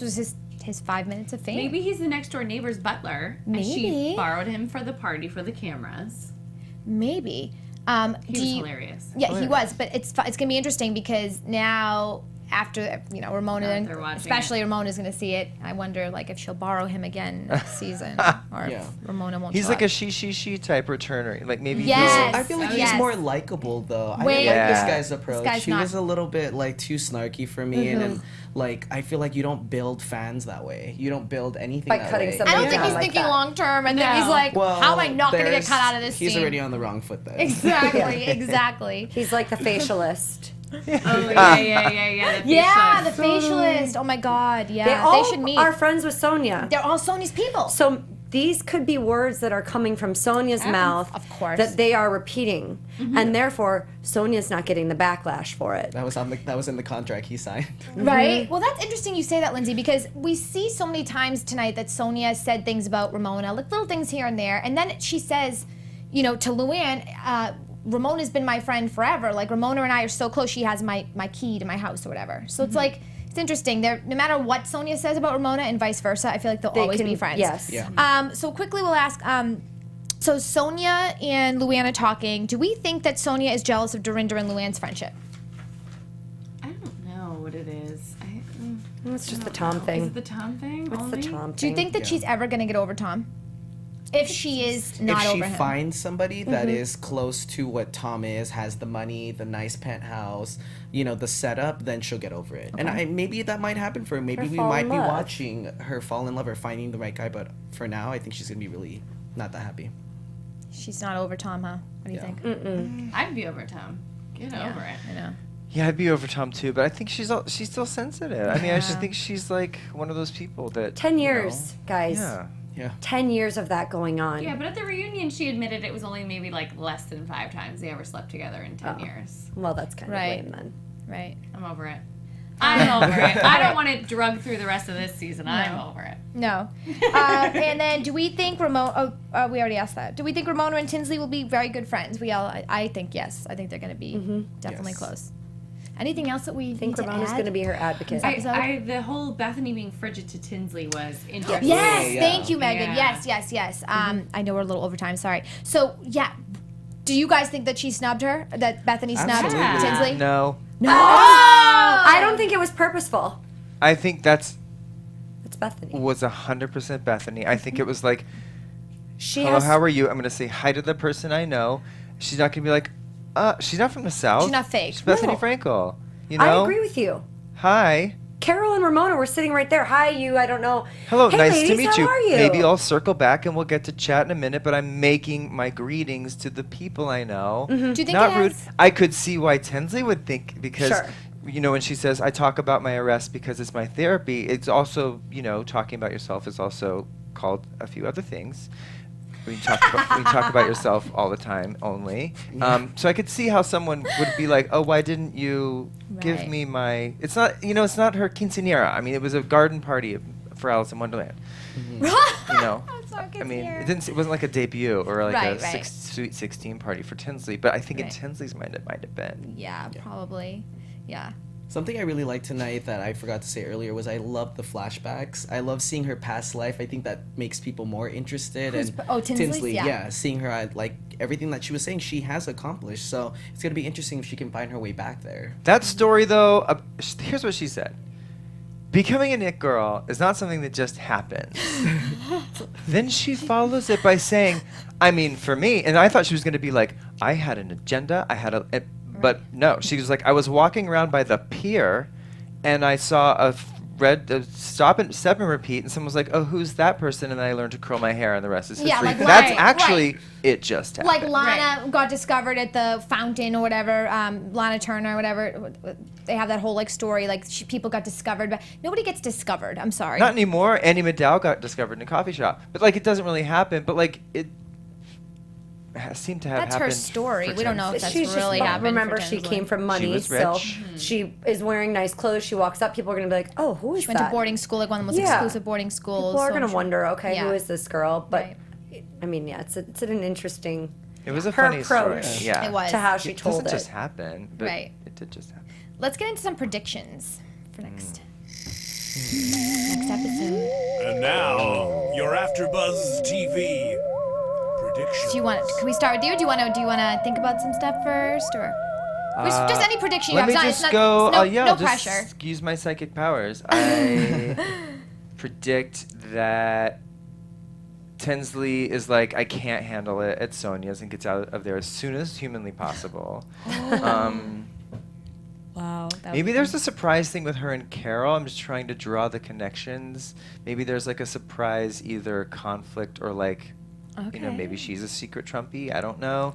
was his 5 minutes of fame. Maybe he's the next door neighbor's butler. Maybe. And she borrowed him for the party for the cameras. Maybe. He was hilarious. Yeah, he was. But it's going to be interesting because now, after Ramona, especially Ramona's going to see it. I wonder if she'll borrow him again next season, or if Ramona won't. He's show like up. a she type returner. Like maybe. Yes. I feel like he's Yes. more likable though. I Wait. didn't like this Yeah. guy's approach. guy's He not. was a little bit too snarky for me, and then, I feel like you don't build fans that way. You don't build anything By that cutting way. somebody I don't think down he's like thinking that. long term, and then No. he's like, Well, "How am I not going to get there's- cut out of this He's scene?" already on the wrong foot then. Exactly, exactly. He's like the facialist. Oh, yeah. Yeah, the facialist. Oh my God, yeah. They should meet. are friends with Sonja. They're all Sony's people. So these could be words that are coming from Sonja's mouth, of course. that they are repeating, and therefore Sonja's not getting the backlash for it. That was in the contract he signed. Right? Well, that's interesting you say that, Lyndsey, because we see so many times tonight that Sonja said things about Ramona, like little things here and there, and then she says, to LuAnn, Ramona's been my friend forever. Like, Ramona and I are so close, she has my key to my house or whatever. So it's it's interesting. No matter what Sonja says about Ramona and vice versa, I feel like they'll always be friends. Yes. Yeah. So quickly we'll ask, so Sonja and LuAnn are talking. Do we think that Sonja is jealous of Dorinda and LuAnn's friendship? I don't know what it is. It's just the Tom thing. Is it the Tom thing? It's the Tom thing. Do you think that she's ever going to get over Tom? If she is not if she over him. finds somebody that is close to what Tom is, has the money, the nice penthouse, the setup, then she'll get over it. And maybe that might happen for her. Maybe we fall might in be love. watching her fall in love or finding the right guy. But for now, I think she's gonna be really not that happy. She's not over Tom, huh? What do you think? I'd be over Tom. Get over it. I know. Yeah, I'd be over Tom too, but I think she's still sensitive. I mean, I just think she's like one of those people that 10 years, guys. Yeah. Yeah. 10 years of that going on. Yeah, but at the reunion, she admitted it was only maybe less than 5 times they ever slept together in 10 years. Well, that's kind Right. of lame then. Right. I'm over it. I'm over it. I don't want it drug through the rest of this season. I'm over it. No. And then do we think Ramona, we already asked that. Do we think Ramona and Tinsley will be very good friends? I think yes. I think they're going to be definitely Yes. close. Anything else that we I think need to Ramona's add? going to be her advocate. The whole Bethenny being frigid to Tinsley was interesting. Yes, Yeah. thank you, Megan. Yeah. Yes. I know we're a little over time, sorry. So, yeah. Do you guys think that she snubbed her? That Bethenny snubbed Absolutely. Tinsley? No, I don't think it was purposeful. I think It's Bethenny. was 100% Bethenny. I think it was like, She hello, has. how are you? I'm gonna say hi to the person I know. She's not gonna be like, she's not from the South. She's not fake. She's Bethenny No. Frankel. I agree with you. Hi. Carole and Ramona were sitting right there. Hi, you. I don't know. Hello, Hey, nice ladies, to meet how you. are you? Maybe I'll circle back and we'll get to chat in a minute, but I'm making my greetings to the people I know. Do you think Not it rude. has- I could see why Tinsley would think, because Sure. when she says I talk about my arrest because it's my therapy, it's also, talking about yourself is also called a few other things. We talk about yourself all the time only. So I could see how someone would be like, "Oh, why didn't you give Right. me my?" It's not, it's not her quinceañera. I mean, it was a garden party for Alice in Wonderland. I mean, it wasn't like a debut or like Right, a right. Sweet 16 party for Tinsley. But I think in Right. Tinsley's mind, it might have been. Yeah, probably. Yeah. Something I really liked tonight that I forgot to say earlier was I love the flashbacks. I love seeing her past life. I think that makes people more interested. Who's- Tinsley? Yeah. Seeing her everything that she was saying, she has accomplished. So it's gonna be interesting if she can find her way back there. That story, though, here's what she said. Becoming an it girl is not something that just happens. Then she follows it by saying, I mean, for me, and I thought she was going to be like, I had an agenda, but no, she was like, I was walking around by the pier, and I saw a stop and repeat, and someone was like, oh, who's that person? And then I learned to curl my hair, and the rest is history. Yeah, like That's right, actually, it just happened. Like Lana got discovered at the fountain or whatever, Lana Turner or whatever. They have that whole story, people got discovered, but nobody gets discovered. I'm sorry. Not anymore. Andy McDowell got discovered in a coffee shop. But, it doesn't really happen. But, seemed to have That's her happened. story. for We don't know if Tinsley. that's really happened. Remember, for she Tinsley. came from money, was so rich. she is wearing nice clothes. She walks up, people are gonna be like, "Oh, who is She went that?" to boarding school, like one of the most Yeah. exclusive boarding schools. People are so I'm gonna sure- wonder, okay, Yeah. who is this girl? But Right. I mean, yeah, it's an interesting It was a her funny approach story. Yeah. It was. to how she It told doesn't it. just happen, but Right. it did just happen. Let's get into some predictions for next episode. And now, your AfterBuzz TV predictions. Do you want? Can we start with you? Do you want to think about some stuff first, or just any prediction you Let have? me It's just not, go. it's no, yeah, no I'll just pressure. use my psychic powers. I predict that Tinsley is like, I can't handle it at Sonja's and gets out of there as soon as humanly possible. Wow. Maybe there's a surprise thing with her and Carole. I'm just trying to draw the connections. Maybe there's like a surprise, either conflict or like, maybe she's a secret Trumpy. I don't know.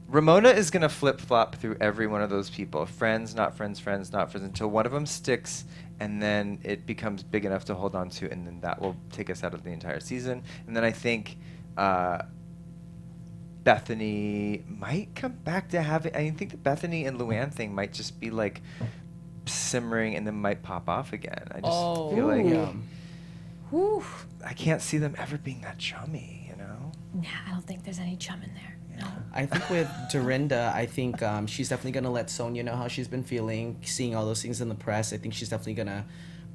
Ramona is going to flip-flop through every one of those people. Friends, not friends, friends, not friends, until one of them sticks, and then it becomes big enough to hold on to, and then that will take us out of the entire season. And then I think Bethenny might come back to having... I think the Bethenny and LuAnn thing might just be, like, simmering and then might pop off again. I just feel like... I can't see them ever being that chummy, you know? Nah, I don't think there's any chum in there. No. I think with Dorinda, I think she's definitely going to let Sonja know how she's been feeling, seeing all those things in the press. I think she's definitely going to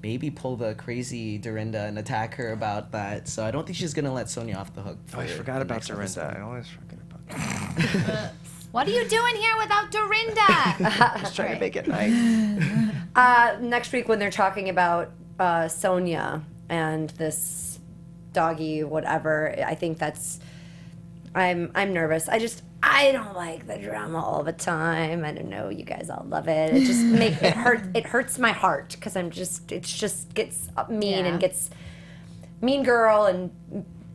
maybe pull the crazy Dorinda and attack her about that. So I don't think she's going to let Sonja off the hook. Oh, I for forgot the about next Dorinda. episode. I always forget about that. What are you doing here without Dorinda? Just trying to make it nice. Next week when they're talking about Sonja and this doggy whatever, I think that's I'm nervous. I don't like the drama all the time. I don't know, you guys all love it. It just it hurts my heart because it just gets mean and gets mean girl and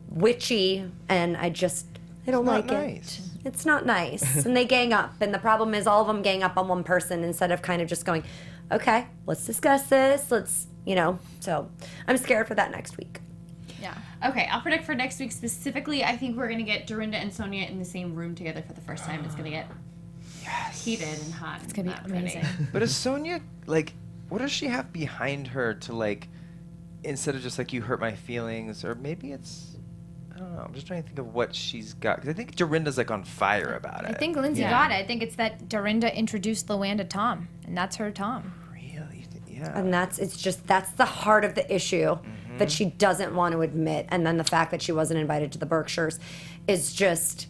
witchy, and I don't like nice. it. It's not nice. And they gang up, and the problem is all of them gang up on one person instead of kind of just going, okay, let's discuss this. So I'm scared for that next week. Yeah. Okay, I'll predict for next week specifically. I think we're going to get Dorinda and Sonja in the same room together for the first time. It's going to get heated and hot. It's gonna be amazing. But is Sonja, like, what does she have behind her to, like, instead of just, like, you hurt my feelings, or maybe it's, I don't know, I'm just trying to think of what she's got. Because I think Dorinda's, like, on fire about it. I think Lyndsey got it. I think it's that Dorinda introduced LuAnn to Tom, and that's her Tom. Really? Yeah. And that's the heart of the issue that she doesn't want to admit. And then the fact that she wasn't invited to the Berkshires is just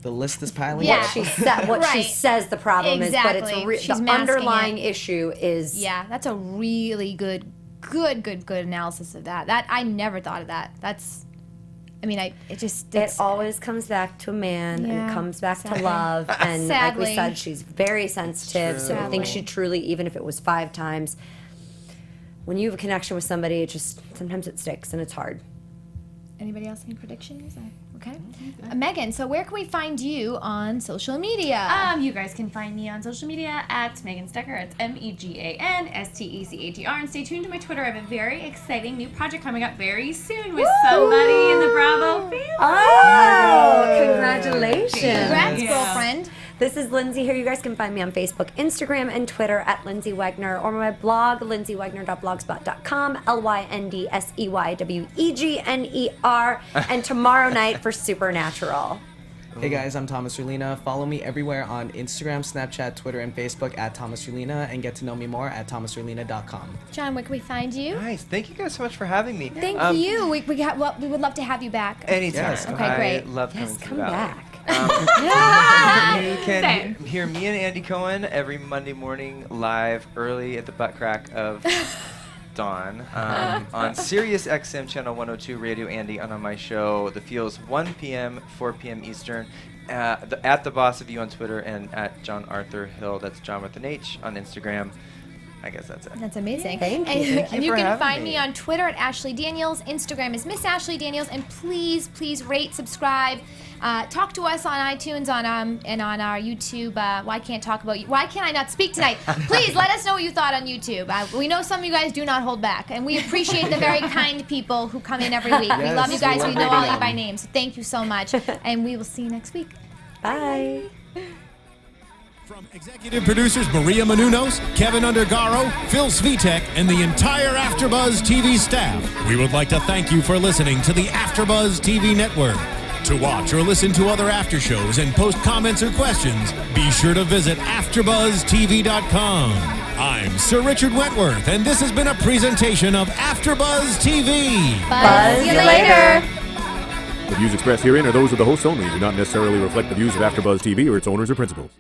The list is piling Yeah. up. she Right. says the problem is, but it's Exactly. She's the masking underlying it. issue is Yeah, that's a really good analysis of that. That I never thought of that. it always comes back to a man and Yeah, it comes back sadly. to love. And like we Sadly. said, she's very sensitive. So I think Sadly. she truly, even if it was 5 times, when you have a connection with somebody, it just sometimes it sticks and it's hard. Anybody else any predictions? Okay. Megan, so where can we find you on social media? You guys can find me on social media at Megan Stecher. It's MEGANSTECHER. And stay tuned to my Twitter. I have a very exciting new project coming up very soon with somebody in the Bravo family. Oh, congratulations. Congrats, Yeah. girlfriend. This is Lyndsey here. You guys can find me on Facebook, Instagram, and Twitter at Lyndsey Wegner, or my blog, lyndseywegner.blogspot.com, LYNDSEYWEGNER, and tomorrow night for Supernatural. Hey guys, I'm Thomas Orlina. Follow me everywhere on Instagram, Snapchat, Twitter, and Facebook at Thomas Orlina, and get to know me more at thomasorlina.com. John, where can we find you? Nice. Thank you guys so much for having me. Thank you. We would love to have you back. Anytime. Yes. Okay, I great. love coming Yes, to come the Valley. back. You can hear me and Andy Cohen every Monday morning live early at the butt crack of dawn on Sirius XM Channel 102 Radio Andy, and on my show The Feels 1 p.m., 4 p.m. Eastern at The Boss of You on Twitter, and at John Arthur Hill, that's John with an H, on Instagram. I guess that's it. That's amazing. Thank you. And, Thank you and you for can having find me. me on Twitter at Ashley Daniels. Instagram is Miss Ashley Daniels. And please, please rate, subscribe. Talk to us on iTunes and on our YouTube. Why can't I not speak tonight? Please let us know what you thought on YouTube. We know some of you guys do not hold back, and we appreciate the very kind people who come in every week. We Yes, love you guys. we We love know all reading you by them. name. So thank you so much, and we will see you next week. Bye. From executive producers Maria Menounos, Kevin Undergaro, Phil Svitek, and the entire AfterBuzz TV staff, we would like to thank you for listening to the AfterBuzz TV network. To watch or listen to other after shows and post comments or questions, be sure to visit AfterBuzzTV.com. I'm Sir Richard Wentworth, and this has been a presentation of AfterBuzz TV. Buzz you later. The views expressed herein are those of the hosts only and do not necessarily reflect the views of AfterBuzz TV or its owners or principals.